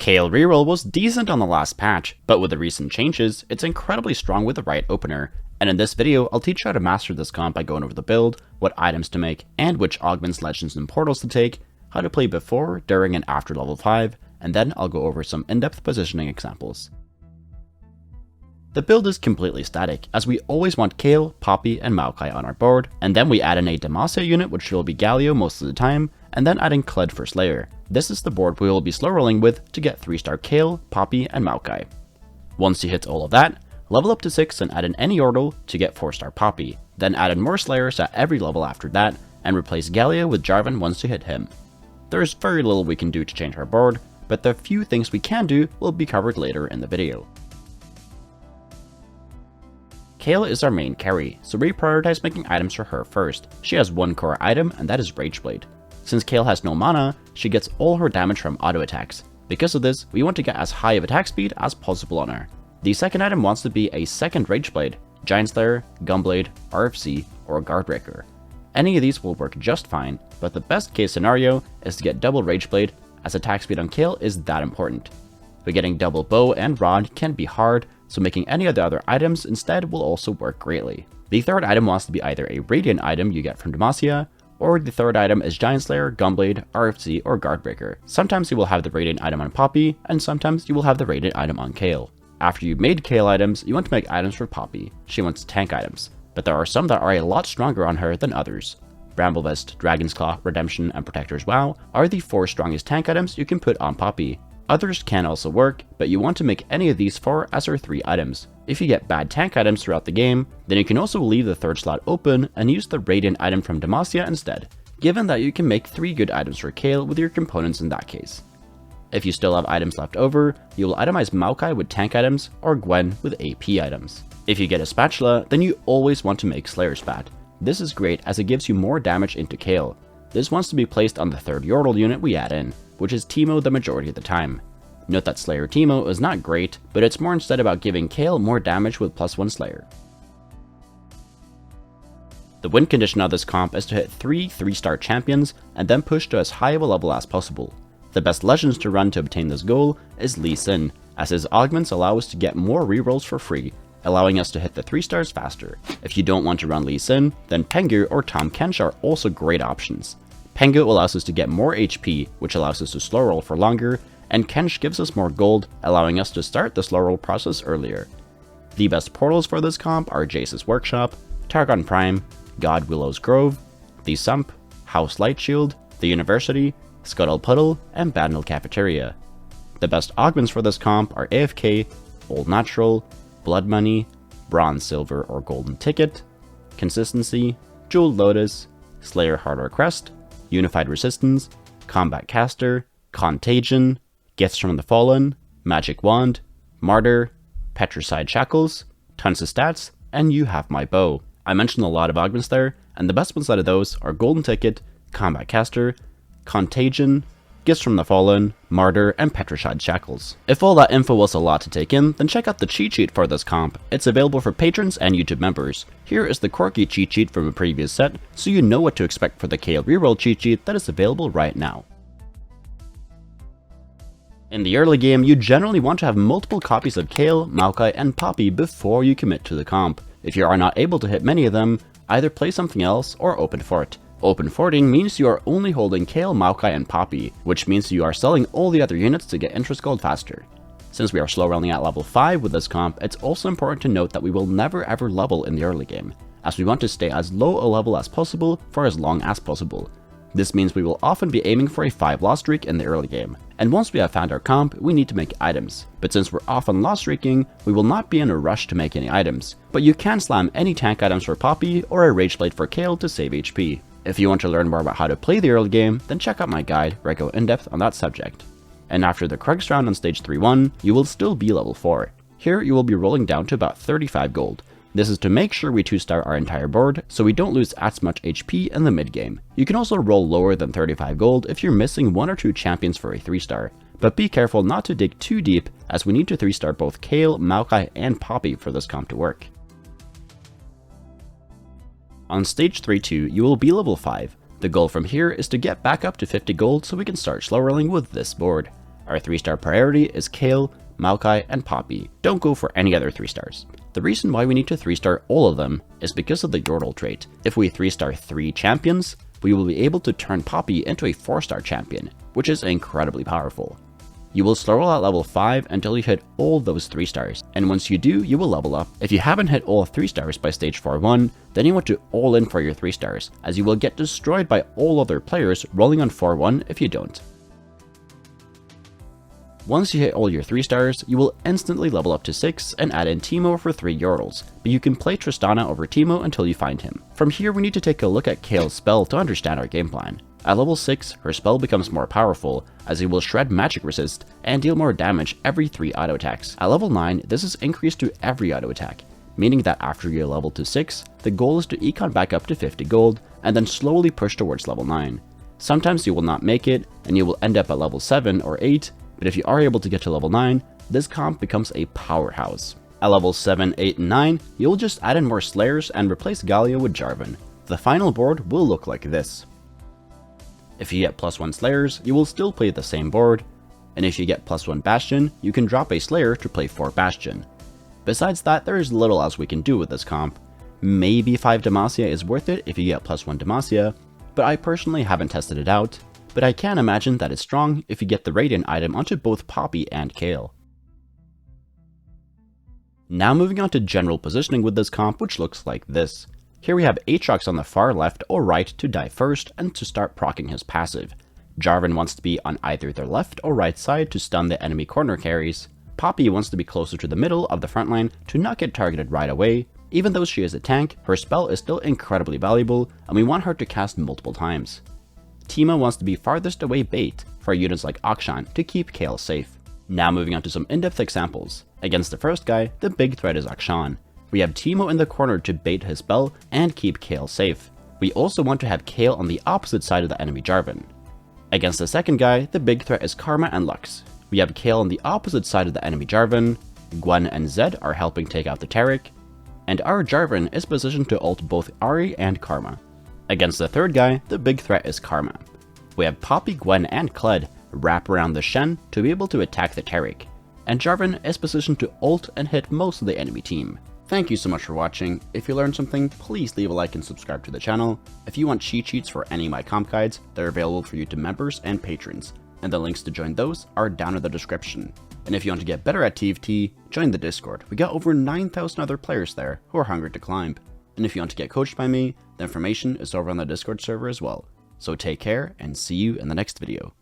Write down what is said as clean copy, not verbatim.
Kayle Reroll was decent on the last patch, but with the recent changes, it's incredibly strong with the right opener. And in this video, I'll teach you how to master this comp by going over the build, what items to make, and which augments, legends, and portals to take, how to play before, during, and after level 5, and then I'll go over some in-depth positioning examples. The build is completely static, as we always want Kayle, Poppy, and Maokai on our board, and then we add in a Demacia unit, which will be Galio most of the time, and then adding Kled for Slayer. This is the board we will be slow rolling with to get 3-star Kayle, Poppy, and Maokai. Once you hit all of that, level up to 6 and add in any Yordle to get 4-star Poppy, then add in more Slayers at every level after that, and replace Galio with Jarvan once you hit him. There is very little we can do to change our board, but the few things we can do will be covered later in the video. Kayle is our main carry, so we prioritize making items for her first. She has one core item, and that is Rage Blade. Since Kayle has no mana, she gets all her damage from auto attacks. Because of this, we want to get as high of attack speed as possible on her. The second item wants to be a second Rage Blade, Giant Slayer, Gunblade, RFC, or Guardbreaker. Any of these will work just fine, but the best case scenario is to get double Rage Blade, as attack speed on Kayle is that important. But getting double Bow and Rod can be hard, so making any of the other items instead will also work greatly. The third item wants to be either a Radiant item you get from Demacia, or the third item is Giant Slayer, Gunblade, RFC, or Guardbreaker. Sometimes you will have the Radiant item on Poppy, and sometimes you will have the Radiant item on Kayle. After you've made Kayle items, you want to make items for Poppy. She wants tank items, but there are some that are a lot stronger on her than others. Bramblevest, Dragon's Claw, Redemption, and Protector's Vow are the 4 strongest tank items you can put on Poppy. Others can also work, but you want to make any of these 4 as her 3 items. If you get bad tank items throughout the game, then you can also leave the third slot open and use the Radiant item from Demacia instead, given that you can make 3 good items for Kayle with your components in that case. If you still have items left over, you will itemize Maokai with tank items or Gwen with AP items. If you get a Spatula, then you always want to make Slayer Spat. This is great as it gives you more damage into Kayle. This wants to be placed on the third Yordle unit we add in, which is Teemo the majority of the time. Note that Slayer Teemo is not great, but it's more instead about giving Kayle more damage with +1 Slayer. The win condition of this comp is to hit 3 3-star champions and then push to as high of a level as possible. The best legends to run to obtain this goal is Lee Sin, as his augments allow us to get more rerolls for free, allowing us to hit the 3 stars faster. If you don't want to run Lee Sin, then Pengu or Tahm Kench are also great options. Pengu allows us to get more HP, which allows us to slow roll for longer, and Kench gives us more gold, allowing us to start the slow roll process earlier. The best portals for this comp are Jace's Workshop, Targon Prime, God Willow's Grove, the Sump, House Lightshield, the University, Scuttle Puddle, and Bandle Cafeteria. The best augments for this comp are AFK, Old Natural, Blood Money, Bronze, Silver, or Golden Ticket, Consistency, Jeweled Lotus, Slayer Hardware Crest, Unified Resistance, Combat Caster, Contagion, Gifts from the Fallen, Magic Wand, Martyr, Petricide Shackles, tons of stats, and you have my bow. I mentioned a lot of augments there, and the best ones out of those are Golden Ticket, Combat Caster, Contagion, Gifts from the Fallen, Martyr, and Petricide Shackles. If all that info was a lot to take in, then check out the cheat sheet for this comp. It's available for patrons and YouTube members. Here is the quirky cheat sheet from a previous set, so you know what to expect for the Kayle Reroll cheat sheet that is available right now. In the early game, you generally want to have multiple copies of Kayle, Maokai, and Poppy before you commit to the comp. If you are not able to hit many of them, either play something else or open fort. Open forting means you are only holding Kayle, Maokai, and Poppy, which means you are selling all the other units to get interest gold faster. Since we are slow rolling at level 5 with this comp, it's also important to note that we will never ever level in the early game, as we want to stay as low a level as possible for as long as possible. This means we will often be aiming for a 5 loss streak in the early game, and once we have found our comp, we need to make items. But since we're often loss streaking, we will not be in a rush to make any items, but you can slam any tank items for Poppy or a Rage Blade for Kayle to save HP. If you want to learn more about how to play the early game, then check out my guide where I go in depth on that subject. And after the Krugs round on stage 3-1, you will still be level 4. Here you will be rolling down to about 35 gold. This is to make sure we 2-star our entire board, so we don't lose as much HP in the mid game. You can also roll lower than 35 gold if you're missing 1 or 2 champions for a 3-star, but be careful not to dig too deep as we need to 3-star both Kayle, Maokai, and Poppy for this comp to work. On stage 3-2, you will be level 5. The goal from here is to get back up to 50 gold so we can start slow rolling with this board. Our 3-star priority is Kayle, Maokai, and Poppy. Don't go for any other 3-stars. The reason why we need to 3-star all of them is because of the Yordle trait. If we 3-star 3 champions, we will be able to turn Poppy into a 4-star champion, which is incredibly powerful. You will slow roll at level 5 until you hit all those 3-stars, and once you do, you will level up. If you haven't hit all 3-stars by stage 4-1, then you want to all in for your 3-stars, as you will get destroyed by all other players rolling on 4-1 if you don't. Once you hit all your 3-stars, you will instantly level up to 6 and add in Teemo for 3 Yordles, but you can play Tristana over Teemo until you find him. From here we need to take a look at Kayle's spell to understand our game plan. At level 6, her spell becomes more powerful, as it will shred magic resist and deal more damage every 3 auto attacks. At level 9, this is increased to every auto attack, meaning that after you level to 6, the goal is to econ back up to 50 gold and then slowly push towards level 9. Sometimes you will not make it and you will end up at level 7 or 8, but if you are able to get to level 9, this comp becomes a powerhouse. At levels 7, 8, and 9, you'll just add in more Slayers and replace Galio with Jarvan. The final board will look like this. If you get +1 Slayers, you will still play the same board, and if you get +1 Bastion, you can drop a Slayer to play 4 Bastion. Besides that, there is little else we can do with this comp. Maybe 5 Demacia is worth it if you get +1 Demacia, but I personally haven't tested it out, but I can imagine that it's strong if you get the Radiant item onto both Poppy and Kayle. Now moving on to general positioning with this comp, which looks like this. Here we have Aatrox on the far left or right to die first and to start proccing his passive. Jarvan wants to be on either their left or right side to stun the enemy corner carries. Poppy wants to be closer to the middle of the front line to not get targeted right away. Even though she is a tank, her spell is still incredibly valuable and we want her to cast multiple times. Teemo wants to be farthest away bait for units like Akshan to keep Kayle safe. Now moving on to some in-depth examples. Against the first guy, the big threat is Akshan. We have Teemo in the corner to bait his spell and keep Kayle safe. We also want to have Kayle on the opposite side of the enemy Jarvan. Against the second guy, the big threat is Karma and Lux. We have Kayle on the opposite side of the enemy Jarvan, Gwen and Zed are helping take out the Taric, and our Jarvan is positioned to ult both Ahri and Karma. Against the third guy, the big threat is Karma. We have Poppy, Gwen, and Kled wrap around the Shen to be able to attack the Taric, and Jarvan is positioned to ult and hit most of the enemy team. Thank you so much for watching. If you learned something, please leave a like and subscribe to the channel. If you want cheat sheets for any of my comp guides, they're available for you to members and patrons, and the links to join those are down in the description. And if you want to get better at TFT, join the Discord. We got over 9,000 other players there who are hungry to climb. And if you want to get coached by me, the information is over on the Discord server as well. So take care and see you in the next video.